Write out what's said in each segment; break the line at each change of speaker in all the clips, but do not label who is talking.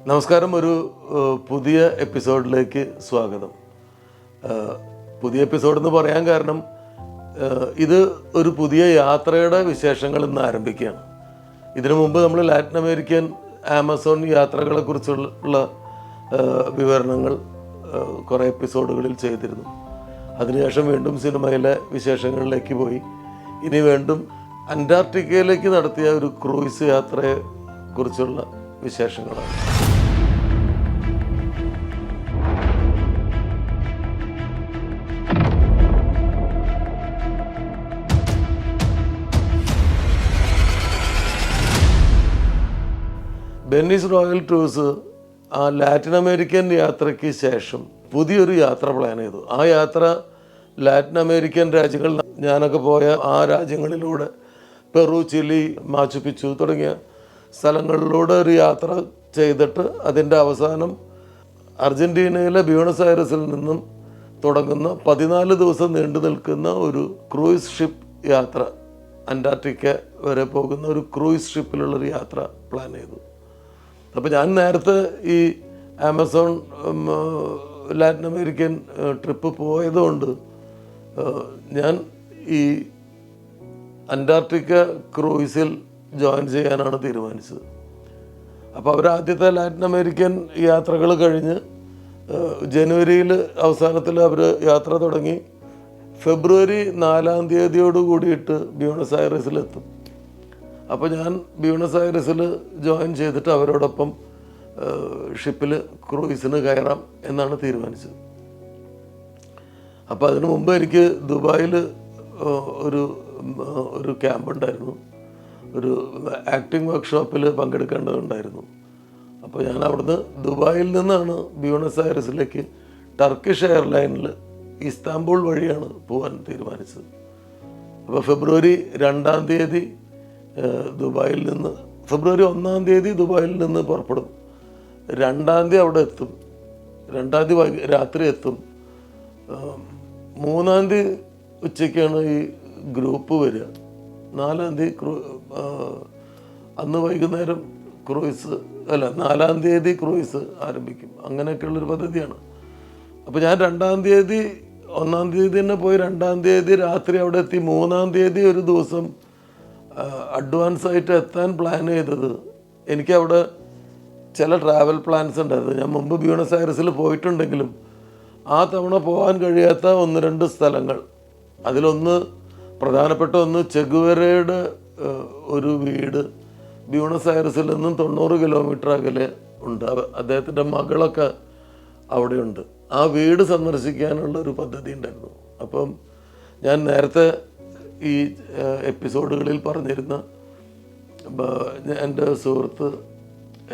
നമസ്കാരം. ഒരു പുതിയ എപ്പിസോഡിലേക്ക് സ്വാഗതം. പുതിയ എപ്പിസോഡെന്ന് പറയാൻ കാരണം ഇത് ഒരു പുതിയ യാത്രയുടെ വിശേഷങ്ങൾ ഇന്ന് ആരംഭിക്കുകയാണ്. ഇതിനു മുമ്പ് നമ്മൾ ലാറ്റിൻ അമേരിക്കൻ ആമസോൺ യാത്രകളെക്കുറിച്ചുള്ള വിവരണങ്ങൾ കുറേ എപ്പിസോഡുകളിൽ ചെയ്തിരുന്നു. അതിനുശേഷം വീണ്ടും സിനിമയിലെ വിശേഷങ്ങളിലേക്ക് പോയി. ഇനി വീണ്ടും അന്റാർട്ടിക്കയിലേക്ക് നടത്തിയ ഒരു ക്രൂയിസ് യാത്രയെക്കുറിച്ചുള്ള വിശേഷങ്ങളാണ്. ബെന്നീസ് റോയൽ ടൂർസ് ആ ലാറ്റിൻ അമേരിക്കൻ യാത്രയ്ക്ക് ശേഷം പുതിയൊരു യാത്ര പ്ലാൻ ചെയ്തു. ആ യാത്ര ലാറ്റിൻ അമേരിക്കൻ രാജ്യങ്ങൾ, ഞാനൊക്കെ പോയ ആ രാജ്യങ്ങളിലൂടെ പെറു, ചിലി, മാച്ചു പിച്ചു തുടങ്ങിയ സ്ഥലങ്ങളിലൂടെ ഒരു യാത്ര ചെയ്തിട്ട് അതിൻ്റെ അവസാനം അർജൻറ്റീനയിലെ ബ്യൂണസ് ഐറസിൽ നിന്നും തുടങ്ങുന്ന 14 ദിവസം നീണ്ടു നിൽക്കുന്ന ഒരു ക്രൂയിസ് ഷിപ്പ് യാത്ര, അന്റാർട്ടിക്ക വരെ പോകുന്ന ഒരു ക്രൂയിസ് ഷിപ്പിലുള്ളൊരു യാത്ര പ്ലാൻ ചെയ്തു. അപ്പോൾ ഞാൻ നേരത്തെ ഈ ആമസോൺ ലാറ്റിൻ അമേരിക്കൻ ട്രിപ്പ് പോയതുകൊണ്ട് ഞാൻ ഈ അന്റാർട്ടിക്ക ക്രൂയിസിൽ ജോയിൻ ചെയ്യാനാണ് തീരുമാനിച്ചത്. അപ്പോൾ അവരാദ്യത്തെ ലാറ്റിൻ അമേരിക്കൻ യാത്രകൾ കഴിഞ്ഞ് ജനുവരിയിൽ അവസാനത്തിൽ അവർ യാത്ര തുടങ്ങി. ഫെബ്രുവരി 4-ാം തീയതിയോട് കൂടിയിട്ട് ബ്യൂണസ് ഐറസിലെത്തും. അപ്പോൾ ഞാൻ ബ്യൂണസ് ഐറസിൽ ജോയിൻ ചെയ്തിട്ട് അവരോടൊപ്പം ഷിപ്പിൽ ക്രൂയിസിന് കയറാം എന്നാണ് തീരുമാനിച്ചത്. അപ്പോൾ അതിനു മുമ്പ് എനിക്ക് ദുബായിൽ ഒരു ക്യാമ്പ് ഉണ്ടായിരുന്നു. ഒരു ആക്ടിംഗ് വർക്ക്ഷോപ്പിൽ പങ്കെടുക്കേണ്ടതുണ്ടായിരുന്നു. അപ്പോൾ ഞാൻ അവിടുന്ന് ദുബായിൽ നിന്നാണ് ബ്യൂണസ് ഐറസിലേക്ക് ടർക്കിഷ് എയർലൈനിൽ ഇസ്താംബുൾ വഴിയാണ് പോകാൻ തീരുമാനിച്ചത്. അപ്പോൾ ഫെബ്രുവരി 2-ാം തീയതി ദുബായിൽ നിന്ന്, ഫെബ്രുവരി 1-ാം തീയതി ദുബായിൽ നിന്ന് പുറപ്പെടും. 2-ാം തീയതി അവിടെ എത്തും. 2-ാം തീയതി രാത്രി എത്തും. 3-ാം തീയതി ഉച്ചയ്ക്കാണ് ഈ ഗ്രൂപ്പ് വരിക. 4-ാം തീയതി അന്ന് വൈകുന്നേരം ക്രൂയിസ്, 4-ാം തീയതി ക്രൂയിസ് ആരംഭിക്കും. അങ്ങനെയൊക്കെയുള്ളൊരു പദ്ധതിയാണ്. അപ്പോൾ ഞാൻ 2-ാം തീയതി 1-ാം തീയതി തന്നെ പോയി 2-ാം തീയതി രാത്രി അവിടെ എത്തി. 3-ാം തീയതി ഒരു ദിവസം അഡ്വാൻസ് ആയിട്ട് എത്താൻ പ്ലാൻ ചെയ്തത്. എനിക്കവിടെ ചില ട്രാവൽ പ്ലാൻസ് ഉണ്ടായിരുന്നു. ഞാൻ മുമ്പ് ബ്യൂണസ് ഐറസിൽ പോയിട്ടുണ്ടെങ്കിലും ആ തവണ പോകാൻ കഴിയാത്ത 1-2 സ്ഥലങ്ങൾ. അതിലൊന്ന്, പ്രധാനപ്പെട്ട ഒന്ന്, ചെഗുവേരയുടെ ഒരു വീട് ബ്യൂണസ് ഐറസിൽ നിന്നും 90 കിലോമീറ്റർ അകലെ ഉണ്ട്. അദ്ദേഹത്തിൻ്റെ മകളൊക്കെ അവിടെയുണ്ട്. ആ വീട് സന്ദർശിക്കാനുള്ളൊരു പദ്ധതി ഉണ്ടായിരുന്നു. അപ്പം ഞാൻ നേരത്തെ ഈ എപ്പിസോഡുകളിൽ പറഞ്ഞിരുന്ന എൻ്റെ സുഹൃത്ത്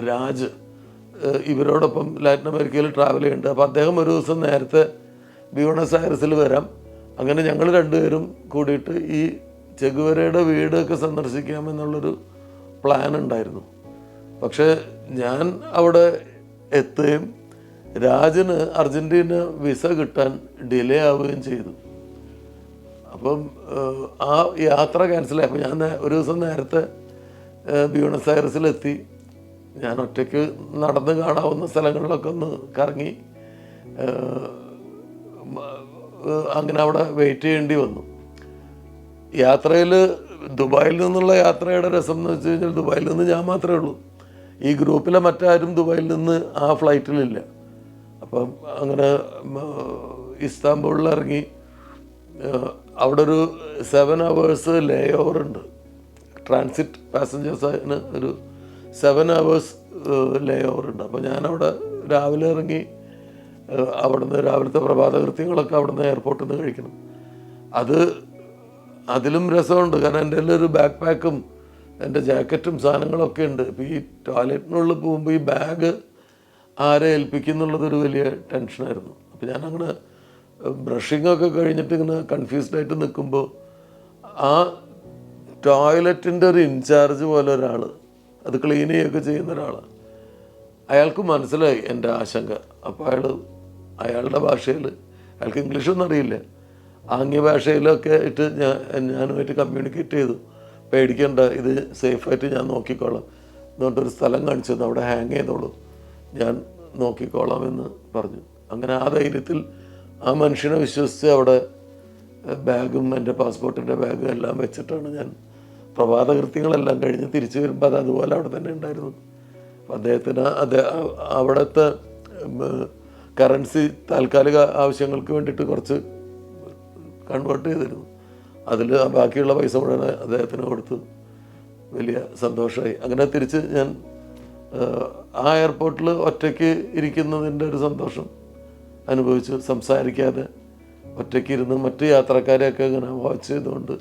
രാജ് ഇവരോടൊപ്പം ലാറ്റിൻ അമേരിക്കയിൽ ട്രാവൽ ചെയ്യുന്നുണ്ട്. അപ്പോൾ അദ്ദേഹം ഒരു ദിവസം നേരത്തെ ബ്യൂണസ് ഐറസിൽ വരാം. അങ്ങനെ ഞങ്ങൾ രണ്ടുപേരും കൂടിയിട്ട് ഈ ചെഗുവേരയുടെ വീടൊക്കെ സന്ദർശിക്കാമെന്നുള്ളൊരു പ്ലാൻ ഉണ്ടായിരുന്നു. പക്ഷേ ഞാൻ അവിടെ എത്തുകയും രാജിന് അർജൻറ്റീന വിസ കിട്ടാൻ ഡിലേ ആവുകയും ചെയ്തു. അപ്പം ആ യാത്ര ക്യാൻസലായി. അപ്പോൾ ഞാൻ ഒരു ദിവസം നേരത്തെ ബ്യൂണസ് ഐറസിലെത്തി. ഞാൻ ഒറ്റയ്ക്ക് നടന്ന് കാണാവുന്ന സ്ഥലങ്ങളിലൊക്കെ ഒന്ന് കറങ്ങി അങ്ങനെ അവിടെ വെയിറ്റ് ചെയ്യേണ്ടി വന്നു. യാത്രയിൽ ദുബായിൽ നിന്നുള്ള യാത്രയുടെ രസം എന്ന് വെച്ച് കഴിഞ്ഞാൽ, ദുബായിൽ നിന്ന് ഞാൻ മാത്രമേ ഉള്ളൂ. ഈ ഗ്രൂപ്പിലെ മറ്റാരും ദുബായിൽ നിന്ന് ആ ഫ്ലൈറ്റിലില്ല. അപ്പം അങ്ങനെ ഇസ്താംബുളിൽ ഇറങ്ങി അവിടെ ഒരു 7 hours ലേ ഓവർ ഉണ്ട്. ട്രാൻസിറ്റ് പാസഞ്ചേഴ്സിന് ഒരു 7 hours ലേ ഓവർ ഉണ്ട്. അപ്പോൾ ഞാനവിടെ രാവിലെ ഇറങ്ങി അവിടുന്ന് രാവിലത്തെ പ്രഭാതകൃത്യങ്ങളൊക്കെ അവിടുന്ന് എയർപോർട്ടിൽ നിന്ന് കഴിക്കണം. അതിലും രസമുണ്ട്. കാരണം എൻ്റെ ഒരു ബാക്ക് പാക്കും എൻ്റെ ജാക്കറ്റും സാധനങ്ങളൊക്കെ ഉണ്ട്. ഇപ്പോൾ ഈ ടോയ്ലറ്റിനുള്ളിൽ പോകുമ്പോൾ ഈ ബാഗ് ആരെ ഏൽപ്പിക്കുന്നുള്ളതൊരു വലിയ ടെൻഷനായിരുന്നു. അപ്പോൾ ഞാനങ്ങനെ ബ്രഷിങ്ങൊക്കെ കഴിഞ്ഞിട്ട് ഇങ്ങനെ കൺഫ്യൂസ്ഡായിട്ട് നിൽക്കുമ്പോൾ ആ ടോയ്ലറ്റിൻ്റെ ഒരു ഇൻചാർജ് പോലെ ഒരാൾ, അത് ക്ലീൻ ചെയ്യുകയൊക്കെ ചെയ്യുന്ന ഒരാൾ, അയാൾക്ക് മനസ്സിലായി എൻ്റെ ആശങ്ക. അപ്പോൾ അയാളുടെ ഭാഷയിൽ, അയാൾക്ക് ഇംഗ്ലീഷൊന്നും അറിയില്ല, ആംഗ്യ ഭാഷയിലൊക്കെ ഇട്ട് ഞാനുമായിട്ട് കമ്മ്യൂണിക്കേറ്റ് ചെയ്തു. പേടിക്കണ്ട, ഇത് സേഫായിട്ട് ഞാൻ നോക്കിക്കോളാം എന്നുകൊണ്ടൊരു സ്ഥലം കാണിച്ചു തന്നു. അവിടെ ഹാങ് ചെയ്തോളൂ, ഞാൻ നോക്കിക്കോളാമെന്ന് പറഞ്ഞു. അങ്ങനെ ആ ധൈര്യത്തിൽ ആ മനുഷ്യനെ വിശ്വസിച്ച് അവിടെ ബാഗും എൻ്റെ പാസ്പോർട്ടിൻ്റെ ബാഗും എല്ലാം വെച്ചിട്ടാണ് ഞാൻ പ്രഭാത കൃത്യങ്ങളെല്ലാം കഴിഞ്ഞ് തിരിച്ചു വരുമ്പോൾ അത് അതുപോലെ അവിടെ തന്നെ ഉണ്ടായിരുന്നു. അപ്പം അദ്ദേഹത്തിന് അവിടുത്തെ കറൻസി താൽക്കാലിക ആവശ്യങ്ങൾക്ക് വേണ്ടിയിട്ട് കുറച്ച് കൺവേർട്ട് ചെയ്തിരുന്നു. അതിൽ ബാക്കിയുള്ള പൈസ മുഴുവൻ അദ്ദേഹത്തിന് കൊടുത്തു. വലിയ സന്തോഷമായി. അങ്ങനെ തിരിച്ച് ഞാൻ ആ എയർപോർട്ടിൽ ഒറ്റയ്ക്ക് ഇരിക്കുന്നതിൻ്റെ ഒരു സന്തോഷം അനുഭവിച്ചു. സംസാരിക്കാതെ ഒറ്റയ്ക്ക് ഇരുന്ന് മറ്റ് യാത്രക്കാരെയൊക്കെ ഇങ്ങനെ വാച്ച് ചെയ്തുകൊണ്ട്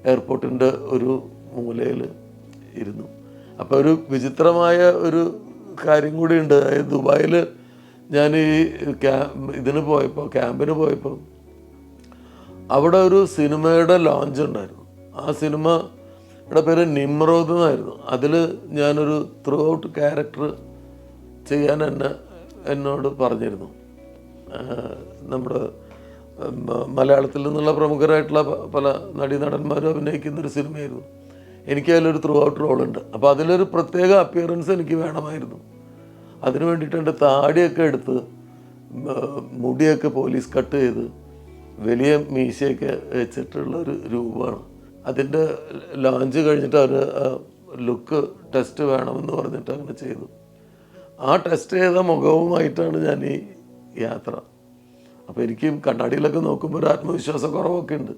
എയർപോർട്ടിൻ്റെ ഒരു മൂലയിൽ ഇരുന്നു. അപ്പോൾ ഒരു വിചിത്രമായ ഒരു കാര്യം കൂടിയുണ്ട്. അതായത് ദുബായിൽ ഞാൻ ഈ ക്യാമ്പിന് പോയപ്പോൾ അവിടെ ഒരു സിനിമയുടെ ലോഞ്ച് ഉണ്ടായിരുന്നു. ആ സിനിമയുടെ പേര് നിമ്രോദ് എന്നായിരുന്നു. അതിൽ ഞാനൊരു ത്രൂ ഔട്ട് ക്യാരക്ടർ ചെയ്യാൻ എന്നോട് പറഞ്ഞിരുന്നു. നമ്മുടെ മലയാളത്തിൽ നിന്നുള്ള പ്രമുഖരായിട്ടുള്ള പല നടീനടന്മാരും അഭിനയിക്കുന്നൊരു സിനിമയായിരുന്നു. എനിക്ക് അതിലൊരു ത്രൂ ഔട്ട് റോളുണ്ട്. അപ്പോൾ അതിലൊരു പ്രത്യേക അപ്പിയറൻസ് എനിക്ക് വേണമായിരുന്നു. അതിനു വേണ്ടിയിട്ട് എൻ്റെ താടിയൊക്കെ എടുത്ത് മുടിയൊക്കെ പോലീസ് കട്ട് ചെയ്ത് വലിയ മീശയൊക്കെ വെച്ചിട്ടുള്ളൊരു രൂപമാണ്. അതിൻ്റെ ലോഞ്ച് കഴിഞ്ഞിട്ട് അവർ ലുക്ക് ടെസ്റ്റ് വേണമെന്ന് പറഞ്ഞിട്ട് അങ്ങനെ ചെയ്തു. ആ ടെസ്റ്റ് ചെയ്ത മുഖവുമായിട്ടാണ് ഞാൻ ഈ യാത്ര. അപ്പോൾ എനിക്ക് കണ്ണാടിയിലൊക്കെ നോക്കുമ്പോൾ ഒരു ആത്മവിശ്വാസക്കുറവൊക്കെ ഉണ്ട്.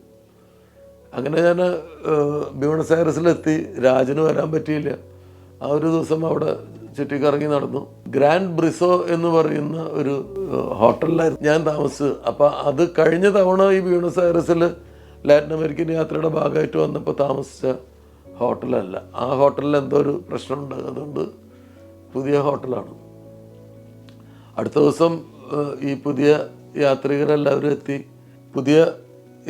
അങ്ങനെ ഞാൻ ബ്യൂണസ് ഐറസിലെത്തി. രാജന് വരാൻ പറ്റിയില്ല. ആ ഒരു ദിവസം അവിടെ ചുറ്റിക്കറങ്ങി നടന്നു. ഗ്രാൻഡ് ബ്രിസോ എന്ന് പറയുന്ന ഒരു ഹോട്ടലിലായിരുന്നു ഞാൻ താമസിച്ചത്. അപ്പോൾ അത് കഴിഞ്ഞ തവണ ഈ ബ്യൂണസ് ഐറസിൽ ലാറ്റിൻ അമേരിക്കൻ യാത്രയുടെ ഭാഗമായിട്ട് വന്നപ്പോൾ താമസിച്ച ഹോട്ടലല്ല. ആ ഹോട്ടലിൽ എന്തോ ഒരു പ്രശ്നമുണ്ട്. അതുകൊണ്ട് പുതിയ ഹോട്ടലാണ്. അടുത്ത ദിവസം ഈ പുതിയ യാത്രികരെല്ലാവരും എത്തി. പുതിയ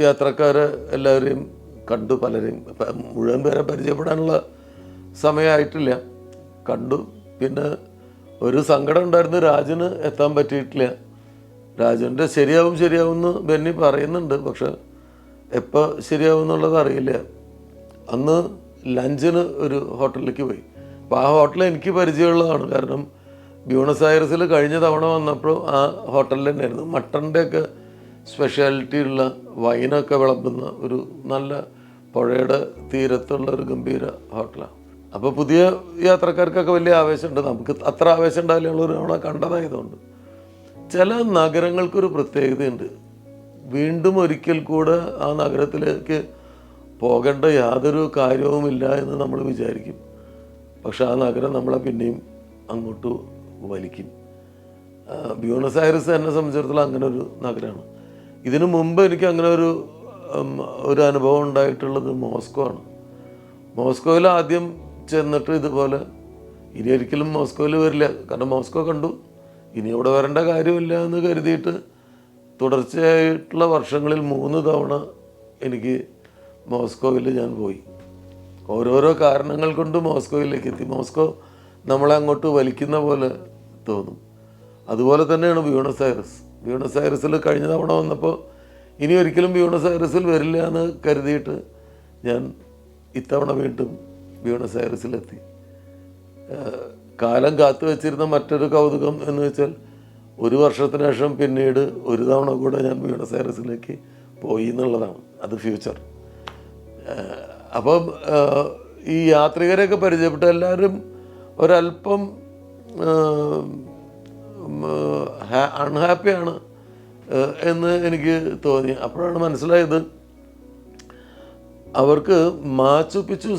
യാത്രക്കാരെ എല്ലാവരെയും കണ്ടു. പലരെയും മുഴുവൻ പേരെ പരിചയപ്പെടാനുള്ള സമയമായിട്ടില്ല. കണ്ടു. പിന്നെ ഒരു സങ്കടം ഉണ്ടായിരുന്നു, രാജന് എത്താൻ പറ്റിയിട്ടില്ല. രാജൻ്റെ ശരിയാവും എന്ന് ബെന്നി പറയുന്നുണ്ട്. പക്ഷെ എപ്പോൾ ശരിയാവും എന്നുള്ളത് അറിയില്ല. അന്ന് ലഞ്ചിന് ഒരു ഹോട്ടലിലേക്ക് പോയി. അപ്പോൾ ആ ഹോട്ടൽ എനിക്ക് പരിചയമുള്ളതാണ്. കാരണം ബ്യൂണസ് ഐറസിൽ കഴിഞ്ഞ തവണ വന്നപ്പോൾ ആ ഹോട്ടലിൽ തന്നെയായിരുന്നു. മട്ടൻ്റെയൊക്കെ സ്പെഷ്യാലിറ്റി ഉള്ള വൈനൊക്കെ വിളമ്പുന്ന ഒരു നല്ല പുഴയുടെ തീരത്തുള്ള ഒരു ഗംഭീര ഹോട്ടലാണ്. അപ്പോൾ പുതിയ യാത്രക്കാർക്കൊക്കെ വലിയ ആവേശമുണ്ട്. നമുക്ക് അത്ര ആവേശം ഉണ്ടാവില്ല. ഒരു തവണ കണ്ടതായതുകൊണ്ട്. ചില നഗരങ്ങൾക്കൊരു പ്രത്യേകതയുണ്ട്. വീണ്ടും ഒരിക്കൽ കൂടെ ആ നഗരത്തിലേക്ക് പോകേണ്ട യാതൊരു കാര്യവുമില്ല എന്ന് നമ്മൾ വിചാരിക്കും. പക്ഷെ ആ നഗരം നമ്മളെ പിന്നെയും അങ്ങോട്ട് വലിക്കും. ബ്യൂണസ് ഐറസ് എന്നെ സംബന്ധിച്ചിടത്തോളം അങ്ങനെ ഒരു നഗരമാണ്. ഇതിനു മുമ്പ് എനിക്ക് അങ്ങനെ ഒരു അനുഭവം ഉണ്ടായിട്ടുള്ളത് മോസ്കോ ആണ്. മോസ്കോയിൽ ആദ്യം ചെന്നിട്ട് ഇതുപോലെ ഇനി ഒരിക്കലും മോസ്കോയിൽ വരില്ല, കാരണം മോസ്കോ കണ്ടു, ഇനി ഇവിടെ വരേണ്ട കാര്യമില്ല എന്ന് കരുതിയിട്ട് തുടർച്ചയായിട്ടുള്ള വർഷങ്ങളിൽ 3 തവണ എനിക്ക് മോസ്കോയിൽ ഞാൻ പോയി. ഓരോരോ കാരണങ്ങൾ കൊണ്ട് മോസ്കോയിലേക്ക് എത്തി. മോസ്കോ നമ്മളെ അങ്ങോട്ട് വലിക്കുന്ന പോലെ തോന്നും. അതുപോലെ തന്നെയാണ് ബ്യൂണസ് ഐറസ്. ബ്യൂണസ് ഐറസിൽ കഴിഞ്ഞ തവണ വന്നപ്പോൾ ഇനി ഒരിക്കലും ബ്യൂണസ് ഐറസിൽ വരില്ല എന്ന് കരുതിയിട്ട് ഞാൻ ഇത്തവണ വീണ്ടും ബ്യൂണസ് ഐറസിലെത്തി. കാലം കാത്തു വച്ചിരുന്ന മറ്റൊരു കൗതുകം എന്ന് വെച്ചാൽ 1 വർഷത്തിന് ശേഷം പിന്നീട് ഒരു തവണ കൂടെ ഞാൻ ബ്യൂണസ് ഐറസിലേക്ക് പോയി എന്നുള്ളതാണ്. അത് ഫ്യൂച്ചർ. അപ്പം ഈ യാത്രികരെയൊക്കെ പരിചയപ്പെട്ട എല്ലാവരും ഒരല്പം അൺഹാപ്പിയാണ് എന്ന് എനിക്ക് തോന്നി. അപ്പോഴാണ് മനസ്സിലായത് അവർക്ക് മാച്ചു പിച്ചു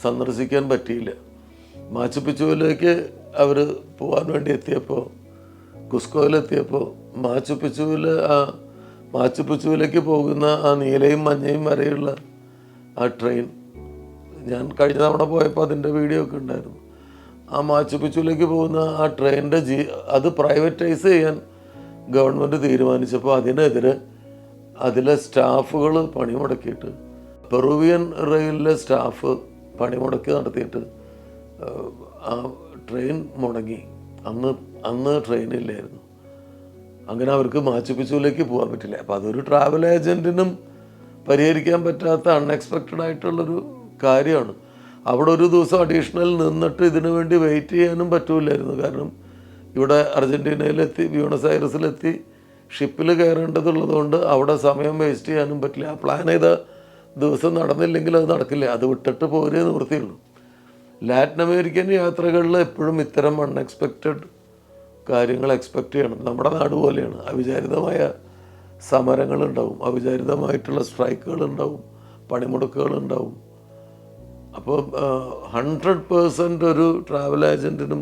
സന്ദർശിക്കാൻ പറ്റിയില്ല. മാച്ചു പിച്ചുവിലേക്ക് അവർ പോകാൻ വേണ്ടി എത്തിയപ്പോൾ, കുസ്കോയിലെത്തിയപ്പോൾ മാച്ചു പിച്ചുവിലേക്ക് പോകുന്ന ആ നീലയും മഞ്ഞയും വരെയുള്ള ആ ട്രെയിൻ, ഞാൻ കഴിഞ്ഞ തവണ പോയപ്പോൾ അതിൻ്റെ വീഡിയോ ഒക്കെ ഉണ്ടായിരുന്നു. ആ മാച്ചു പിച്ചുവിലേക്ക് പോകുന്ന ആ ട്രെയിനിൻ്റെ അത് പ്രൈവറ്റൈസ് ചെയ്യാൻ ഗവൺമെൻറ് തീരുമാനിച്ചപ്പോൾ അതിനെതിരെ അതിലെ സ്റ്റാഫുകൾ പണിമുടക്കിയിട്ട്, പെറുവിയൻ റെയിലിലെ സ്റ്റാഫ് പണിമുടക്കി നടത്തിയിട്ട് ആ ട്രെയിൻ മുടങ്ങി. അന്ന് ട്രെയിനില്ലായിരുന്നു. അങ്ങനെ അവർക്ക് മാച്ചു പിച്ചുവിലേക്ക് പോകാൻ പറ്റില്ല. അപ്പോൾ അതൊരു ട്രാവൽ ഏജൻറ്റിനും പരിഹരിക്കാൻ പറ്റാത്ത അൺഎക്സ്പെക്റ്റഡ് ആയിട്ടുള്ളൊരു കാര്യമാണ്. അവിടെ ഒരു ദിവസം അഡീഷണൽ നിന്നിട്ട് ഇതിനു വേണ്ടി വെയിറ്റ് ചെയ്യാനും പറ്റൂലായിരുന്നു. കാരണം ഇവിടെ അർജൻറ്റീനയിലെത്തി ബ്യൂണസ് ഐറസിലെത്തി ഷിപ്പിൽ കയറേണ്ടതുള്ളത് കൊണ്ട് അവിടെ സമയം വേസ്റ്റ് ചെയ്യാനും പറ്റില്ല. ആ പ്ലാൻ ചെയ്ത ദിവസം നടന്നില്ലെങ്കിൽ അത് നടക്കില്ല. അത് വിട്ടിട്ട് പോരേ നിവൃത്തിയുള്ളൂ. ലാറ്റിൻ അമേരിക്കൻ യാത്രകളിൽ എപ്പോഴും ഇത്തരം അൺഎക്സ്പെക്റ്റഡ് കാര്യങ്ങൾ എക്സ്പെക്റ്റ് ചെയ്യണം. നമ്മുടെ നാട് പോലെയാണ്. അവിചാരിതമായ സമരങ്ങളുണ്ടാവും, അവിചാരിതമായിട്ടുള്ള സ്ട്രൈക്കുകളുണ്ടാവും, പണിമുടക്കുകളുണ്ടാവും. അപ്പോൾ 100% ഒരു ട്രാവൽ ഏജൻറ്റിനും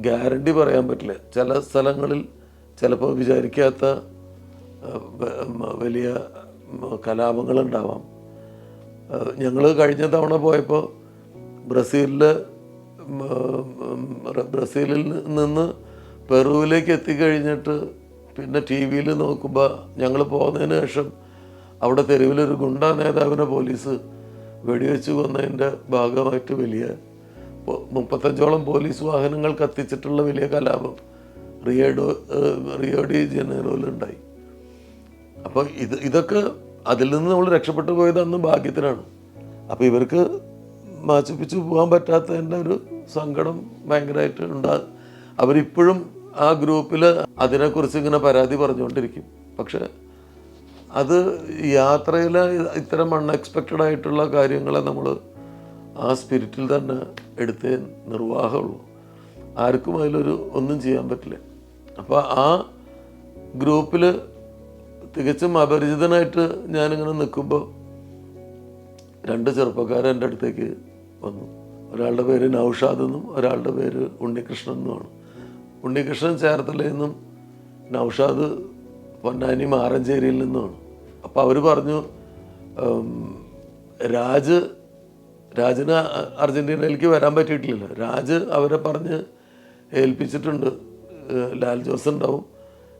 ഗ്യാരണ്ടി പറയാൻ പറ്റില്ല. ചില സ്ഥലങ്ങളിൽ ചിലപ്പോൾ വിചാരിക്കാത്ത വലിയ കലാപങ്ങളുണ്ടാവാം. ഞങ്ങൾ കഴിഞ്ഞ തവണ പോയപ്പോൾ ബ്രസീലിൽ നിന്ന് പെറുവിലേക്ക് എത്തിക്കഴിഞ്ഞിട്ട് പിന്നെ ടി വിയിൽ നോക്കുമ്പോൾ ഞങ്ങൾ പോകുന്നതിന് ശേഷം അവിടെ തെരുവിലൊരു ഗുണ്ടാ നേതാവിനെ പോലീസ് വെടിവെച്ച് കൊന്നതിൻ്റെ ഭാഗമായിട്ട് വലിയ 35ഓളം പോലീസ് വാഹനങ്ങൾ കത്തിച്ചിട്ടുള്ള വലിയ കലാപം റിയോ ഡി ജനീറോയിലുണ്ടായി. അപ്പോൾ ഇതൊക്കെ അതിൽ നിന്ന് നമ്മൾ രക്ഷപ്പെട്ടു പോയത് അന്ന് ഭാഗ്യത്തിനാണ്. അപ്പോൾ ഇവർക്ക് മാച്ചിപ്പിച്ച് പോകാൻ പറ്റാത്തതിൻ്റെ ഒരു സങ്കടം ഭയങ്കരമായിട്ട് ഉണ്ടാകും. അവരിപ്പോഴും ആ ഗ്രൂപ്പിൽ അതിനെക്കുറിച്ച് ഇങ്ങനെ പരാതി പറഞ്ഞുകൊണ്ടിരിക്കും. പക്ഷെ അത് യാത്രയിൽ ഇത്തരം അൺഎക്സ്പെക്റ്റഡ് ആയിട്ടുള്ള കാര്യങ്ങളെ നമ്മൾ ആ സ്പിരിറ്റിൽ തന്നെ എടുത്തേ നിർവാഹമുള്ളൂ. ആർക്കും ഒന്നും ചെയ്യാൻ പറ്റില്ല. അപ്പോൾ ആ ഗ്രൂപ്പിൽ തികച്ചും അപരിചിതനായിട്ട് ഞാനിങ്ങനെ നിൽക്കുമ്പോൾ 2 ചെറുപ്പക്കാർ എൻ്റെ അടുത്തേക്ക് വന്നു. ഒരാളുടെ പേര് നൗഷാദ് എന്നും ഒരാളുടെ പേര് ഉണ്ണികൃഷ്ണൻ എന്നുമാണ്. ഉണ്ണികൃഷ്ണൻ ചേർത്തലയിൽ നിന്നും നൗഷാദ് പൊന്നാനി മാറഞ്ചേരിയിൽ നിന്നുമാണ്. അപ്പോൾ അവർ പറഞ്ഞു, രാജിന് അർജൻറ്റീനയിലേക്ക് വരാൻ പറ്റിയിട്ടില്ലല്ലോ. രാജ് അവരെ പറഞ്ഞ് ഏൽപ്പിച്ചിട്ടുണ്ട്, ലാൽ ജോസ് ഉണ്ടാവും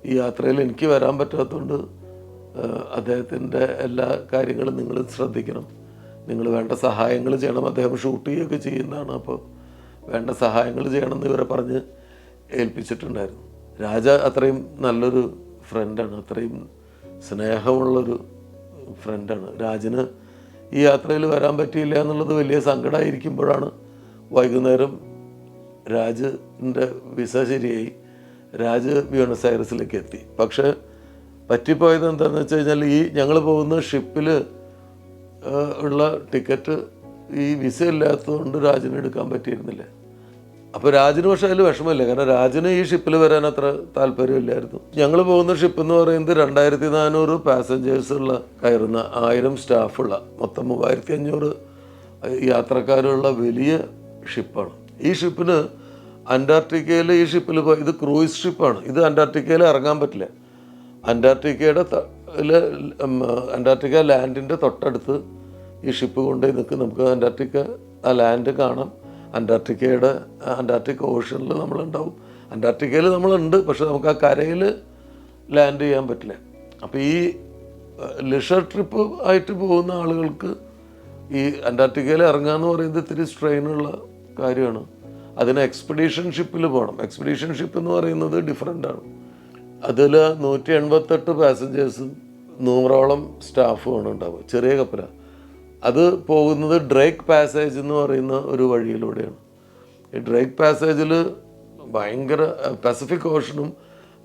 ഈ യാത്രയിൽ, എനിക്ക് വരാൻ പറ്റാത്തതുകൊണ്ട് അദ്ദേഹത്തിൻ്റെ എല്ലാ കാര്യങ്ങളും നിങ്ങൾ ശ്രദ്ധിക്കണം, നിങ്ങൾ വേണ്ട സഹായങ്ങൾ ചെയ്യണം. അദ്ദേഹം ഷൂട്ട് ചെയ്യുകയൊക്കെ ചെയ്യുന്നതാണ്. അപ്പോൾ വേണ്ട സഹായങ്ങൾ ചെയ്യണമെന്ന് ഇവരെ പറഞ്ഞ് ഏൽപ്പിച്ചിട്ടുണ്ടായിരുന്നു. രാജ അത്രയും നല്ലൊരു ഫ്രണ്ടാണ്, അത്രയും സ്നേഹമുള്ളൊരു ഫ്രണ്ടാണ്. രാജിന് ഈ യാത്രയിൽ വരാൻ പറ്റിയില്ല എന്നുള്ളത് വലിയ സങ്കടമായിരിക്കുമ്പോഴാണ് വൈകുന്നേരം രാജിൻ്റെ വിസ ശരിയായി രാജ് ബ്യൂണസ് ഐറസിലേക്ക് എത്തി. പക്ഷേ പറ്റിപ്പോയത് എന്താണെന്ന് വെച്ച് കഴിഞ്ഞാൽ ഞങ്ങൾ പോകുന്ന ഷിപ്പിൽ ഉള്ള ടിക്കറ്റ് ഈ വിസ ഇല്ലാത്തതുകൊണ്ട് രാജിന് എടുക്കാൻ പറ്റിയിരുന്നില്ല. അപ്പോൾ രാജിന് പക്ഷേ അതിൽ വിഷമമില്ല, കാരണം രാജിന് ഈ ഷിപ്പിൽ വരാൻ അത്ര താല്പര്യമില്ലായിരുന്നു. ഞങ്ങൾ പോകുന്ന ഷിപ്പ് എന്ന് പറയുന്നത് 2400 പാസഞ്ചേഴ്സ് കയറുന്ന 1000 സ്റ്റാഫുള്ള മൊത്തം 3500 യാത്രക്കാരുള്ള വലിയ ഷിപ്പാണ്. ഈ ഷിപ്പിന് അന്റാർട്ടിക്കയിൽ ഈ ഷിപ്പിൽ ഇത് ക്രൂയിസ് ഷിപ്പാണ്. ഇത് അന്റാർട്ടിക്കയിൽ ഇറങ്ങാൻ പറ്റില്ല. അന്റാർട്ടിക്ക ലാൻഡിൻ്റെ തൊട്ടടുത്ത് ഈ ഷിപ്പ് കൊണ്ടുപോയി നിൽക്കും. നമുക്ക് അന്റാർട്ടിക്ക ആ ലാൻഡ് കാണാം. അന്റാർട്ടിക് ഓഷനിൽ നമ്മളുണ്ടാവും. അന്റാർട്ടിക്കയിൽ നമ്മളുണ്ട്, പക്ഷെ നമുക്ക് ആ കരയിൽ ലാൻഡ് ചെയ്യാൻ പറ്റില്ല. അപ്പോൾ ഈ ലിഷർ ട്രിപ്പ് ആയിട്ട് പോകുന്ന ആളുകൾക്ക് ഈ അന്റാർട്ടിക്കയിൽ ഇറങ്ങുക പറയുന്നത് ഇത്തിരി സ്ട്രെയിനുള്ള കാര്യമാണ്. അതിന് എക്സ്പെഡീഷൻ ഷിപ്പിൽ പോകണം. എക്സ്പെഡീഷൻ ഷിപ്പ് എന്ന് പറയുന്നത് ഡിഫറെൻ്റാണ്. അതിൽ 188 പാസഞ്ചേഴ്സും 100ഓളം സ്റ്റാഫുമാണ് ഉണ്ടാവുക. ചെറിയ കപ്പലാണ്. അത് പോകുന്നത് ഡ്രേക്ക് പാസേജ് എന്ന് പറയുന്ന ഒരു വഴിയിലൂടെയാണ്. ഈ ഡ്രേക്ക് പാസേജിൽ ഭയങ്കര പസഫിക് ഓഷനും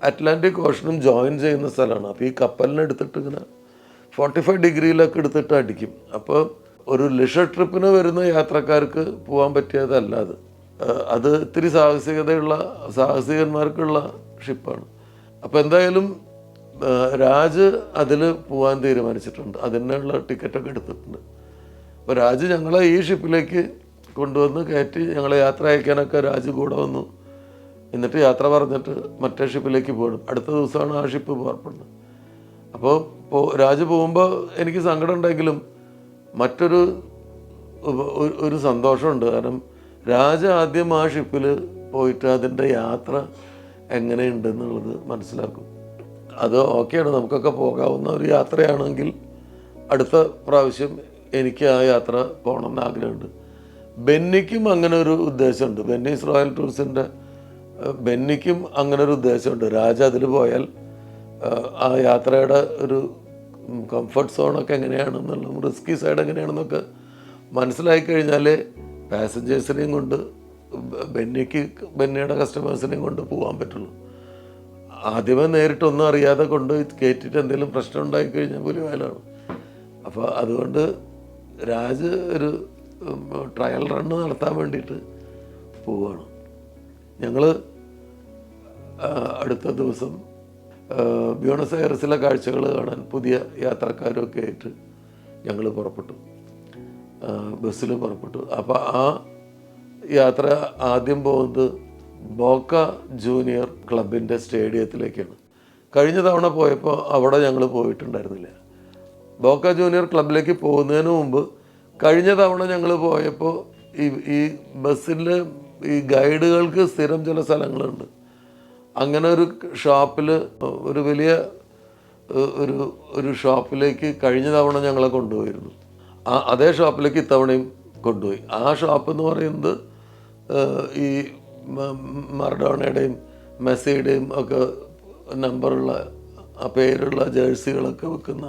അറ്റ്ലാന്റിക് ഓഷനും ജോയിൻ ചെയ്യുന്ന സ്ഥലമാണ്. അപ്പോൾ ഈ കപ്പലിനെ എടുത്തിട്ട് ഇങ്ങനെ 45 ഡിഗ്രിയിലൊക്കെ എടുത്തിട്ട് അടിക്കും. അപ്പോൾ ഒരു ലിഷർ ട്രിപ്പിന് വരുന്ന യാത്രക്കാർക്ക് പോകാൻ പറ്റിയതല്ല അത്. അത് ഇത്തിരി സാഹസികന്മാർക്കുള്ള ഷിപ്പാണ്. അപ്പോൾ എന്തായാലും രാജ് അതിൽ പോകാൻ തീരുമാനിച്ചിട്ടുണ്ട്. അതിനുള്ള ടിക്കറ്റൊക്കെ എടുത്തിട്ടുണ്ട്. അപ്പോൾ രാജ് ഞങ്ങളെ ഈ ഷിപ്പിലേക്ക് കൊണ്ടുവന്ന് കയറ്റി ഞങ്ങളെ യാത്ര അയക്കാനൊക്കെ രാജ് കൂടെ വന്നു. എന്നിട്ട് യാത്ര പറഞ്ഞിട്ട് മറ്റേ ഷിപ്പിലേക്ക് പോകണം. അടുത്ത ദിവസമാണ് ആ ഷിപ്പ് പുറപ്പെടുന്നത്. അപ്പോൾ രാജ് പോകുമ്പോൾ എനിക്ക് സങ്കടം ഉണ്ടെങ്കിലും ഒരു സന്തോഷമുണ്ട്. കാരണം രാജ ആദ്യം ആ ഷിപ്പിൽ പോയിട്ട് അതിൻ്റെ യാത്ര എങ്ങനെയുണ്ടെന്നുള്ളത് മനസ്സിലാക്കും. അത് ഓക്കെയാണ്, നമുക്കൊക്കെ പോകാവുന്ന ഒരു യാത്രയാണെങ്കിൽ അടുത്ത പ്രാവശ്യം എനിക്ക് ആ യാത്ര പോകണമെന്ന് ആഗ്രഹമുണ്ട്. ബെന്നിക്കും അങ്ങനെ ഒരു ഉദ്ദേശമുണ്ട്. ബെന്നീസ് റോയൽ ടൂർസിൻ്റെ ബെന്നിക്കും അങ്ങനെ ഒരു ഉദ്ദേശമുണ്ട്. രാജ അതിൽ പോയാൽ ആ യാത്രയുടെ ഒരു കംഫർട്ട് സോണൊക്കെ എങ്ങനെയാണെന്നുള്ള റിസ്കി സൈഡ് എങ്ങനെയാണെന്നൊക്കെ മനസ്സിലാക്കി കഴിഞ്ഞാൽ പാസഞ്ചേഴ്സിനെയും കൊണ്ട് ബെന്നിയുടെ കസ്റ്റമേഴ്സിനെയും കൊണ്ട് പോകാൻ പറ്റുള്ളൂ. ആദ്യമേ നേരിട്ടൊന്നും അറിയാതെ കൊണ്ട് കയറ്റിയിട്ട് എന്തെങ്കിലും പ്രശ്നം ഉണ്ടായിക്കഴിഞ്ഞാൽ പുലിവാലാണ്. അപ്പോൾ അതുകൊണ്ട് രാജ് ഒരു ട്രയൽ റണ്ണ് നടത്താൻ വേണ്ടിയിട്ട് പോവുകയാണ്. ഞങ്ങൾ അടുത്ത ദിവസം ബ്യൂണസ് എയർസിലെ കാഴ്ചകൾ കാണാൻ പുതിയ യാത്രക്കാരൊക്കെ ആയിട്ട് ഞങ്ങൾ പുറപ്പെട്ടു, ബസ്സിൽ പുറപ്പെട്ടു. അപ്പോൾ ആ യാത്ര ആദ്യം പോകുന്നത് ബോക്ക ജൂനിയർ ക്ലബിൻ്റെ സ്റ്റേഡിയത്തിലേക്കാണ്. കഴിഞ്ഞ തവണ പോയപ്പോൾ അവിടെ ഞങ്ങൾ പോയിട്ടുണ്ടായിരുന്നില്ല. ബോക്ക ജൂനിയർ ക്ലബിലേക്ക് പോകുന്നതിന് മുമ്പ് കഴിഞ്ഞ തവണ ഞങ്ങൾ പോയപ്പോൾ ഈ ബസ്സിൽ ഈ ഗൈഡുകൾക്ക് സ്ഥിരം ചില സ്ഥലങ്ങളുണ്ട്. അങ്ങനെ ഒരു ഷോപ്പിൽ ഒരു വലിയ ഒരു ഷോപ്പിലേക്ക് കഴിഞ്ഞ തവണ ഞങ്ങളെ കൊണ്ടുപോയിരുന്നു. അതേ ഷോപ്പിലേക്ക് ഇത്തവണയും കൊണ്ടുപോയി. ആ ഷോപ്പ് എന്ന് പറയുന്നത് ഈ മറഡോണയുടെയും മെസ്സിയുടെയും ഒക്കെ നമ്പറുള്ള ആ പേരുള്ള ജേഴ്സികളൊക്കെ വെക്കുന്ന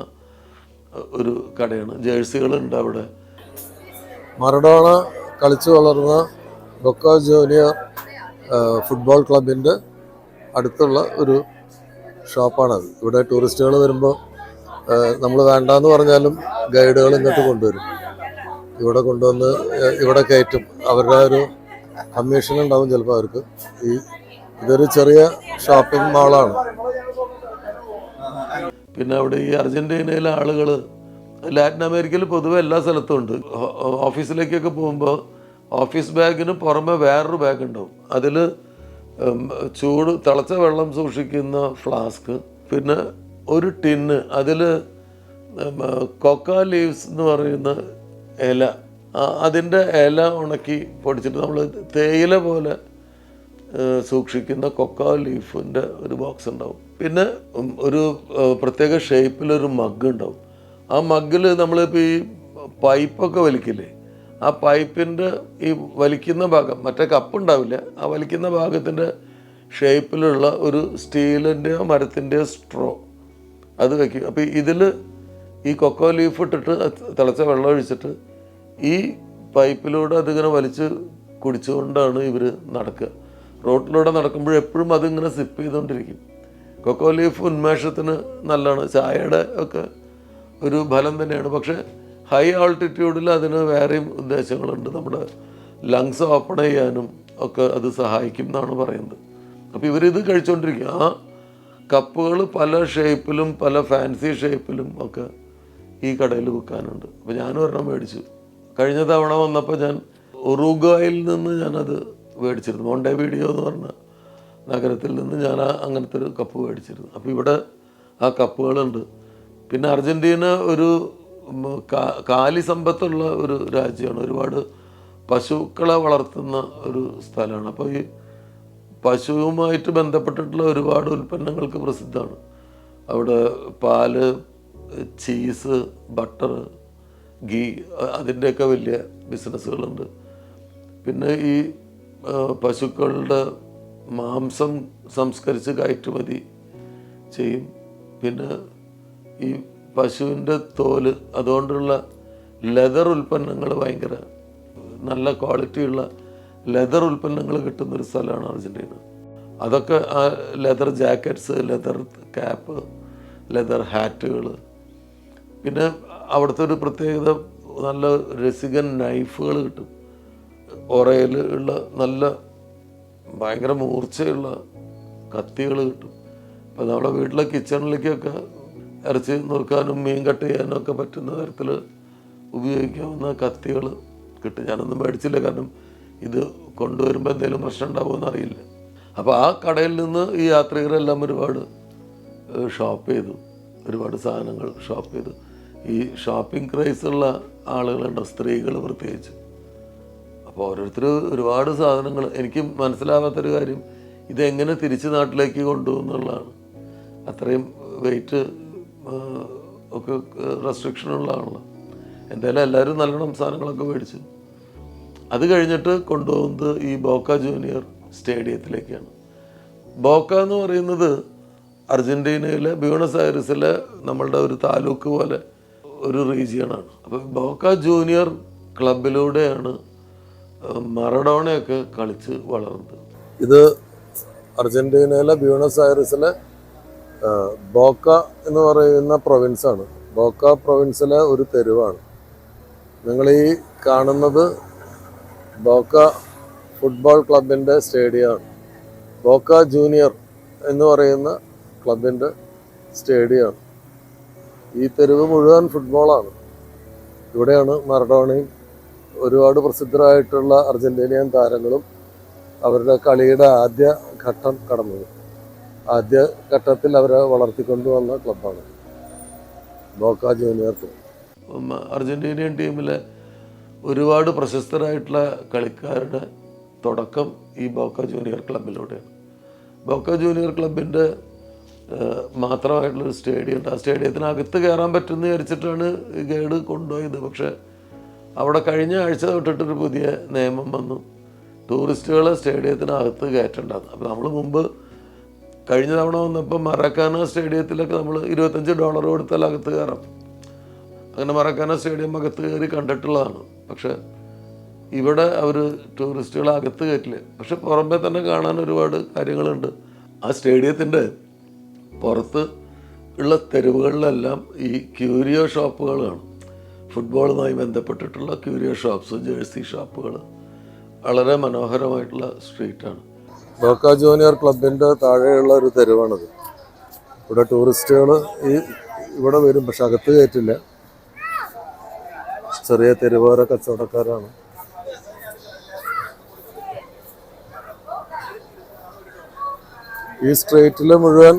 ഒരു കടയാണ്. ജേഴ്സികളുണ്ട് അവിടെ.
മറഡോണ കളിച്ചു വളർന്ന ബൊക്ക ജൂനിയർ ഫുട്ബോൾ ക്ലബിൻ്റെ അടുത്തുള്ള ഒരു ഷോപ്പാണത്. ഇവിടെ ടൂറിസ്റ്റുകൾ വരുമ്പോൾ നമ്മൾ വേണ്ടാന്ന് പറഞ്ഞാലും ഗൈഡുകൾ ഇങ്ങോട്ട് കൊണ്ടുവരും. ഇവിടെ കൊണ്ടുവന്ന് ഇവിടെ കയറ്റും. അവരുടെ ഒരു കമ്മീഷൻ ഉണ്ടാവും ചിലപ്പോൾ അവർക്ക്. ഇതൊരു ചെറിയ ഷോപ്പിംഗ് മാളാണ്.
പിന്നെ അവിടെ ഈ അർജൻറ്റീനയിലെ ആളുകൾ, ലാറ്റിൻ അമേരിക്കയിൽ പൊതുവെ എല്ലാ സ്ഥലത്തും ഉണ്ട്. ഓഫീസിലേക്കൊക്കെ പോകുമ്പോൾ ഓഫീസ് ബാഗിന് പുറമെ വേറൊരു ബാഗ് ഉണ്ടാവും. അതിൽ തിളച്ച വെള്ളം സൂക്ഷിക്കുന്ന ഫ്ലാസ്ക്, പിന്നെ ഒരു ടിന്ന്, അതിൽ കൊക്ക ലീവ്സ് എന്ന് പറയുന്ന ഇല, അതിൻ്റെ ഇല ഉണക്കി പൊടിച്ചിട്ട് നമ്മൾ തേയില പോലെ സൂക്ഷിക്കുന്ന കൊക്ക ലീഫിൻ്റെ ഒരു ബോക്സ് ഉണ്ടാവും. പിന്നെ ഒരു പ്രത്യേക ഷേപ്പിലൊരു മഗ് ഉണ്ടാവും. ആ മഗ്ഗിൽ നമ്മളിപ്പോൾ ഈ പൈപ്പൊക്കെ വലിക്കില്ലേ, ആ പൈപ്പിൻ്റെ ഈ വലിക്കുന്ന ഭാഗം, മറ്റേ കപ്പ് ഉണ്ടാവില്ല, ആ വലിക്കുന്ന ഭാഗത്തിൻ്റെ ഷേപ്പിലുള്ള ഒരു സ്റ്റീലിൻ്റെയോ മരത്തിൻ്റെയോ സ്ട്രോ അത് വയ്ക്കും. അപ്പോൾ ഇതിൽ ഈ കൊക്കോ ലീഫ് ഇട്ടിട്ട് തിളച്ച വെള്ളം ഒഴിച്ചിട്ട് ഈ പൈപ്പിലൂടെ അതിങ്ങനെ വലിച്ച് കുടിച്ചുകൊണ്ടാണ് ഇവർ നടക്കുക. റോട്ടിലൂടെ നടക്കുമ്പോൾ എപ്പോഴും അതിങ്ങനെ സിപ്പ് ചെയ്തുകൊണ്ടിരിക്കും. കൊക്കോ ലീഫ് ഉന്മേഷത്തിന് നല്ലതാണ്, ചായയുടെ ഒക്കെ ഒരു ഫലം തന്നെയാണ്. പക്ഷേ ഹൈ ആൾട്ടിറ്റ്യൂഡിൽ അതിന് വേറെയും ഉദ്ദേശങ്ങളുണ്ട്. നമ്മുടെ ലങ്സ് ഓപ്പൺ ചെയ്യാനും ഒക്കെ അത് സഹായിക്കും എന്നാണ് പറയുന്നത്. അപ്പോൾ ഇവരിത് കഴിച്ചുകൊണ്ടിരിക്കും. ആ കപ്പുകൾ പല ഷേപ്പിലും പല ഫാൻസി ഷേപ്പിലും ഒക്കെ ഈ കടയിൽ വിൽക്കാനുണ്ട്. അപ്പോൾ ഞാനും ഒരെണ്ണം മേടിച്ചു. കഴിഞ്ഞ തവണ വന്നപ്പോൾ ഞാൻ ഉറുഗ്വായിൽ നിന്ന് ഞാനത് മേടിച്ചിരുന്നു. മോണ്ടെവീഡിയോ എന്ന് പറഞ്ഞ നഗരത്തിൽ നിന്ന് ഞാൻ അങ്ങനത്തെ ഒരു കപ്പ് മേടിച്ചിരുന്നു. അപ്പോൾ ഇവിടെ ആ കപ്പുകളുണ്ട്. പിന്നെ അർജൻറ്റീന ഒരു കാലി സമ്പത്തുള്ള ഒരു രാജ്യമാണ്. ഒരുപാട് പശുക്കളെ വളർത്തുന്ന ഒരു സ്ഥലമാണ്. അപ്പോൾ ഈ പശുവുമായിട്ട് ബന്ധപ്പെട്ടിട്ടുള്ള ഒരുപാട് ഉൽപ്പന്നങ്ങൾക്ക് പ്രസിദ്ധമാണ്. അവിടെ പാല്, ചീസ്, ബട്ടർ, ഗീ, അതിൻ്റെയൊക്കെ വലിയ ബിസിനസ്സുകളുണ്ട്. പിന്നെ ഈ പശുക്കളുടെ മാംസം സംസ്കരിച്ച് കയറ്റുമതി ചെയ്യും. പിന്നെ ഈ പശുവിൻ്റെ തോല്, അതുകൊണ്ടുള്ള ലെതർ ഉൽപ്പന്നങ്ങൾ, ഭയങ്കര നല്ല ക്വാളിറ്റിയുള്ള ലെതർ ഉൽപ്പന്നങ്ങൾ കിട്ടുന്നൊരു സ്ഥലമാണ് അർജൻറ്റീന. അതൊക്കെ ആ leather jackets, leather cap, leather ഹാറ്റുകൾ. പിന്നെ അവിടുത്തെ ഒരു പ്രത്യേകത, നല്ല രസികൻ നൈഫുകൾ കിട്ടും. ഒറയിൽ ഉള്ള നല്ല ഭയങ്കര മൂർച്ചയുള്ള കത്തികൾ കിട്ടും. അപ്പോൾ നമ്മുടെ വീട്ടിലെ കിച്ചണിലേക്കൊക്കെ ഇറച്ചി നുറുക്കാനും മീൻ കട്ട് ചെയ്യാനും ഒക്കെ പറ്റുന്ന തരത്തിൽ ഉപയോഗിക്കാവുന്ന കത്തികൾ കിട്ടും. ഞാനൊന്നും മേടിച്ചില്ല, കാരണം ഇത് കൊണ്ടുവരുമ്പോൾ എന്തെങ്കിലും പ്രശ്നം ഉണ്ടാവുമെന്ന് അറിയില്ല. അപ്പോൾ ആ കടയിൽ നിന്ന് ഈ യാത്രികരെല്ലാം ഒരുപാട് ഷോപ്പ് ചെയ്തു, ഒരുപാട് സാധനങ്ങൾ ഷോപ്പ് ചെയ്തു. ഈ ഷോപ്പിംഗ് ക്രൈസുള്ള ആളുകളുണ്ട്, സ്ത്രീകൾ പ്രത്യേകിച്ച്. അപ്പോൾ ഓരോരുത്തർ ഒരുപാട് സാധനങ്ങൾ. എനിക്ക് മനസ്സിലാവാത്തൊരു കാര്യം, ഇതെങ്ങനെ തിരിച്ച് നാട്ടിലേക്ക് കൊണ്ടുപോകുന്നുള്ളതാണ്. അത്രയും വെയിറ്റ് ഒക്കെ റെസ്ട്രിക്ഷനുള്ളതാണല്ലോ. എന്തായാലും എല്ലാവരും നല്ലോണം സാധനങ്ങളൊക്കെ മേടിച്ചു. അത് കഴിഞ്ഞിട്ട് കൊണ്ടുപോകുന്നത് ഈ ബോക്ക ജൂനിയർ സ്റ്റേഡിയത്തിലേക്കാണ്. ബോക്ക എന്ന് പറയുന്നത് അർജൻറ്റീനയിലെ ബ്യൂണസ് ഐറിസിലെ നമ്മളുടെ ഒരു താലൂക്ക് പോലെ ഒരു റീജിയനാണ്. അപ്പോൾ ബോക്ക ജൂനിയർ ക്ലബിലൂടെയാണ് മറഡോണയൊക്കെ കളിച്ച് വളർന്നത്.
ഇത് അർജന്റീനയിലെ ബ്യൂണസ് ഐറിസിലെ ബോക്ക എന്ന് പറയുന്ന പ്രൊവിൻസാണ്. ബോക്ക പ്രൊവിൻസിലെ ഒരു തെരുവാണ്. നിങ്ങൾ ഈ കാണുന്നത് ബോക്ക ഫുട്ബോൾ ക്ലബിൻ്റെ സ്റ്റേഡിയമാണ്. ബോക്ക ജൂനിയർ എന്ന് പറയുന്ന ക്ലബിൻ്റെ സ്റ്റേഡിയമാണ്. ഈ തെരുവ് മുഴുവൻ ഫുട്ബോളാണ്. ഇവിടെയാണ് മറഡോണയും ഒരുപാട് പ്രസിദ്ധരായിട്ടുള്ള അർജന്റീനിയൻ താരങ്ങളും അവരുടെ കളിയുടെ ആദ്യ ഘട്ടം കടന്നത്. ആദ്യ ഘട്ടത്തിൽ അവരെ വളർത്തിക്കൊണ്ടുവന്ന ക്ലബ്ബാണ് ബോക്ക ജൂനിയർ ക്ലബ്.
അർജന്റീനിയൻ ടീമിലെ ഒരുപാട് പ്രശസ്തരായിട്ടുള്ള കളിക്കാരുടെ തുടക്കം ഈ ബോക്ക ജൂനിയർ ക്ലബിലൂടെയാണ്. ബോക്ക ജൂനിയർ ക്ലബിൻ്റെ മാത്രമായിട്ടുള്ളൊരു സ്റ്റേഡിയം ഉണ്ട്. ആ സ്റ്റേഡിയത്തിനകത്ത് കയറാൻ പറ്റുമെന്ന് വിചാരിച്ചിട്ടാണ് ഗൈഡ് കൊണ്ടുപോയത്. പക്ഷേ അവിടെ കഴിഞ്ഞ ആഴ്ച തൊട്ടിട്ടൊരു പുതിയ നിയമം വന്നു. ടൂറിസ്റ്റുകളെ സ്റ്റേഡിയത്തിനകത്ത് കയറ്റേണ്ടത്. അപ്പോൾ നമ്മൾ മുമ്പ് കഴിഞ്ഞ തവണ വന്നപ്പോൾ മറക്കാന സ്റ്റേഡിയത്തിലൊക്കെ നമ്മൾ $25 കൊടുത്താൽ അകത്ത് കയറാം. അങ്ങനെ മറക്കാന സ്റ്റേഡിയം അകത്ത് കയറി കണ്ടിട്ടുള്ളതാണ്. പക്ഷേ ഇവിടെ അവർ ടൂറിസ്റ്റുകളെ അകത്ത് കയറ്റില്ല. പക്ഷെ പുറമെ തന്നെ കാണാൻ ഒരുപാട് കാര്യങ്ങളുണ്ട്. ആ സ്റ്റേഡിയത്തിൻ്റെ പുറത്ത് ഉള്ള തെരുവുകളിലെല്ലാം ഈ ക്യൂരിയോ ഷോപ്പുകളാണ്. ഫുട്ബോളുമായി ബന്ധപ്പെട്ടിട്ടുള്ള ക്യൂരിയോ ഷോപ്സ്, ജേഴ്സി ഷോപ്പുകൾ. വളരെ മനോഹരമായിട്ടുള്ള സ്ട്രീറ്റാണ്.
ബോക്ക ജൂനിയർ ക്ലബിൻ്റെ താഴെയുള്ള ഒരു തെരുവാണിത്. ഇവിടെ ടൂറിസ്റ്റുകൾ ഇവിടെ വരും, പക്ഷെ അകത്ത് കയറ്റില്ല. ചെറിയ തെരുവോര കച്ചവടക്കാരാണ്. ഈ സ്ട്രീറ്റിൽ മുഴുവൻ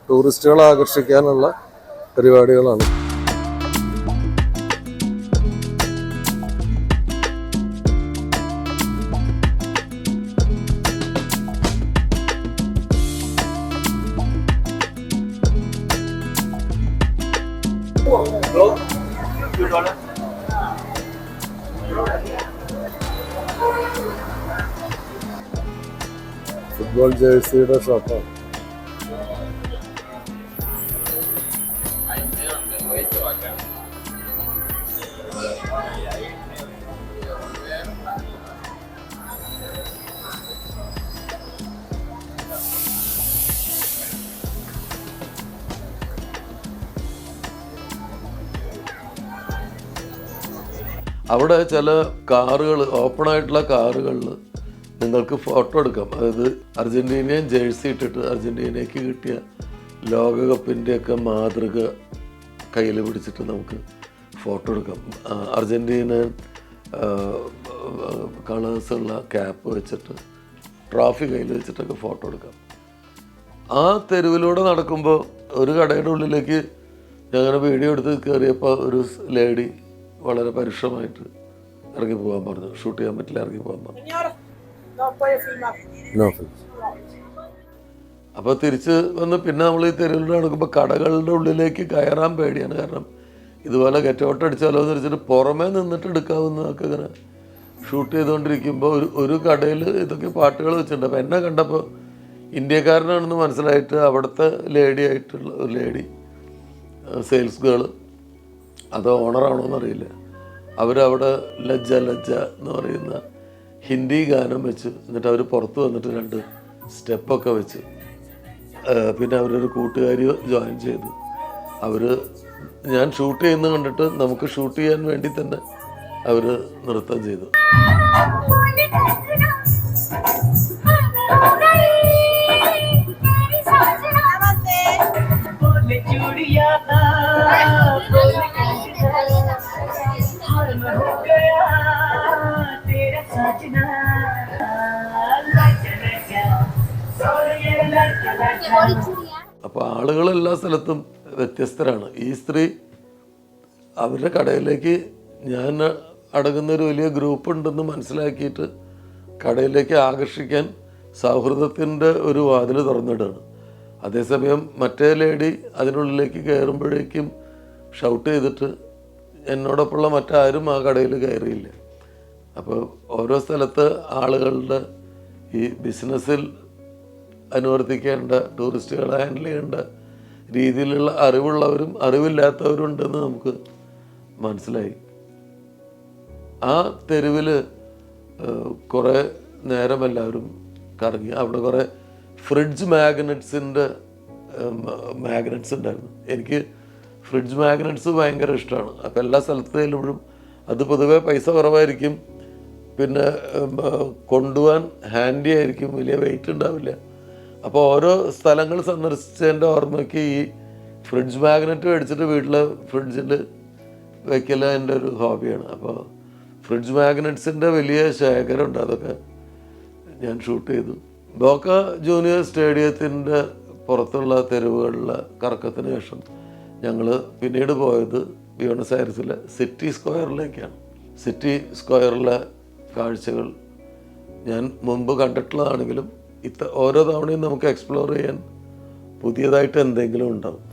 ടൂറിസ്റ്റുകളെ ആകർഷിക്കാനുള്ള പരിപാടികളാണ്. ഫുട്ബോൾ ജേഴ്സിയുടെ ഷോപ്പാണ്.
അവിടെ ചില കാറുകൾ, ഓപ്പണായിട്ടുള്ള കാറുകളിൽ നിങ്ങൾക്ക് ഫോട്ടോ എടുക്കാം. അതായത് അർജന്റീനിയൻ ജേഴ്സി ഇട്ടിട്ട് അർജന്റീനയ്ക്ക് കിട്ടിയ ലോകകപ്പിൻ്റെയൊക്കെ മാതൃക കയ്യിൽ പിടിച്ചിട്ട് നമുക്ക് ഫോട്ടോ എടുക്കാം. അർജന്റീനൻ കളേഴ്സുള്ള ക്യാപ്പ് വെച്ചിട്ട് ട്രോഫി കയ്യിൽ വെച്ചിട്ടൊക്കെ ഫോട്ടോ എടുക്കാം. ആ തെരുവിലൂടെ നടക്കുമ്പോൾ ഒരു കടയുടെ ഉള്ളിലേക്ക് ഞങ്ങനെ വീഡിയോ എടുത്ത് കയറിയപ്പോൾ ഒരു ലേഡി വളരെ പരുഷമായിട്ട് ഇറങ്ങി പോകാൻ പറഞ്ഞു. ഷൂട്ട് ചെയ്യാൻ പറ്റില്ല, ഇറങ്ങി പോകാൻ പറഞ്ഞു. അപ്പോൾ തിരിച്ച് വന്ന് പിന്നെ നമ്മൾ ഈ തെരുവിലൂടെ നടക്കുമ്പോൾ കടകളുടെ ഉള്ളിലേക്ക് കയറാൻ പേടിയാണ്. കാരണം ഇതുപോലെ ഗെറ്റൗട്ട് അടിച്ചാലോ എന്ന് വെച്ചിട്ട് പുറമേ നിന്നിട്ട് എടുക്കാവുന്നതൊക്കെ ഇങ്ങനെ ഷൂട്ട് ചെയ്തുകൊണ്ടിരിക്കുമ്പോൾ ഒരു കടയിൽ ഇതൊക്കെ പാട്ടുകൾ വെച്ചിട്ടുണ്ട്. അപ്പോൾ എന്നെ കണ്ടപ്പോൾ ഇന്ത്യക്കാരനാണെന്ന് മനസ്സിലായിട്ട് അവിടുത്തെ ലേഡി ആയിട്ടുള്ള ഒരു ലേഡി, സെയിൽസ് ഗേള്, അത് ഓണറാണോ എന്നറിയില്ല, അവരവിടെ ലജ്ജ ലജ്ജ എന്ന് പറയുന്ന ഹിന്ദി ഗാനം വെച്ച്, എന്നിട്ട് അവർ പുറത്ത് വന്നിട്ട് 2 സ്റ്റെപ്പൊക്കെ വെച്ച്, പിന്നെ അവരൊരു കൂട്ടുകാരി ജോയിൻ ചെയ്തു. അവർ ഞാൻ ഷൂട്ട് ചെയ്യുന്നത് കണ്ടിട്ട് നമുക്ക് ഷൂട്ട് ചെയ്യാൻ വേണ്ടി തന്നെ അവർ നൃത്തം ചെയ്തു. അപ്പോൾ ആളുകൾ എല്ലാ സ്ഥലത്തും വ്യത്യസ്തരാണ്. ഈ സ്ത്രീ അവരുടെ കടയിലേക്ക് ഞാൻ അടങ്ങുന്നൊരു വലിയ ഗ്രൂപ്പ് ഉണ്ടെന്ന് മനസ്സിലാക്കിയിട്ട് കടയിലേക്ക് ആകർഷിക്കാൻ സൗഹൃദത്തിൻ്റെ ഒരു വാതിൽ തുറന്നിടുകയാണ്. അതേസമയം മറ്റേ ലേഡി അതിനുള്ളിലേക്ക് കയറുമ്പോഴേക്കും ഷൗട്ട് ചെയ്തിട്ട് എന്നോടൊപ്പമുള്ള മറ്റാരും ആ കടയിൽ കയറിയില്ല. അപ്പോൾ ഓരോ സ്ഥലത്ത് ആളുകളുടെ ഈ ബിസിനസ്സിൽ അനുവർത്തിക്കേണ്ട, ടൂറിസ്റ്റുകളെ ഹാൻഡിൽ ചെയ്യേണ്ട രീതിയിലുള്ള അറിവുള്ളവരും അറിവില്ലാത്തവരും ഉണ്ടെന്ന് നമുക്ക് മനസ്സിലായി. ആ തെരുവിൽ കുറേ നേരം എല്ലാവരും കറങ്ങി. അവിടെ കുറേ ഫ്രിഡ്ജ് മാഗ്നറ്റ്സിൻ്റെ മാഗ്നറ്റ്സ് ഉണ്ടായിരുന്നു. എനിക്ക് ഫ്രിഡ്ജ് മാഗ്നറ്റ്സ് ഭയങ്കര ഇഷ്ടമാണ്. അപ്പോൾ എല്ലാ സ്ഥലത്ത് ചെല്ലുമ്പോഴും അത് പൊതുവേ പൈസ കുറവായിരിക്കും, പിന്നെ കൊണ്ടുപോകാൻ ഹാൻഡി ആയിരിക്കും, വലിയ വെയിറ്റ് ഉണ്ടാവില്ല. അപ്പോൾ ഓരോ സ്ഥലങ്ങൾ സന്ദർശിച്ചതിൻ്റെ ഓർമ്മയ്ക്ക് ഈ ഫ്രിഡ്ജ് മാഗ്നറ്റ് മേടിച്ചിട്ട് വീട്ടിലെ ഫ്രിഡ്ജിൽ വയ്ക്കൽ എൻ്റെ ഒരു ഹോബിയാണ്. അപ്പോൾ ഫ്രിഡ്ജ് മാഗ്നറ്റ്സിൻ്റെ വലിയ ശേഖരമുണ്ട്, അതൊക്കെ ഞാൻ ഷൂട്ട് ചെയ്തു. ബോക്ക ജൂനിയർ സ്റ്റേഡിയത്തിൻ്റെ പുറത്തുള്ള തെരുവുകളിലെ കറക്കത്തിന് ശേഷം ഞങ്ങൾ പിന്നീട് പോയത് ബ്യൂണസ് ഐറിസിലെ സിറ്റി സ്ക്വയറിലേക്കാണ്. സിറ്റി സ്ക്വയറിലെ കാഴ്ചകൾ ഞാൻ മുമ്പ് കണ്ടിട്ടുള്ളതാണെങ്കിലും ഓരോ തവണയും നമുക്ക് എക്സ്പ്ലോർ ചെയ്യാൻ പുതിയതായിട്ട് എന്തെങ്കിലും ഉണ്ടാവും.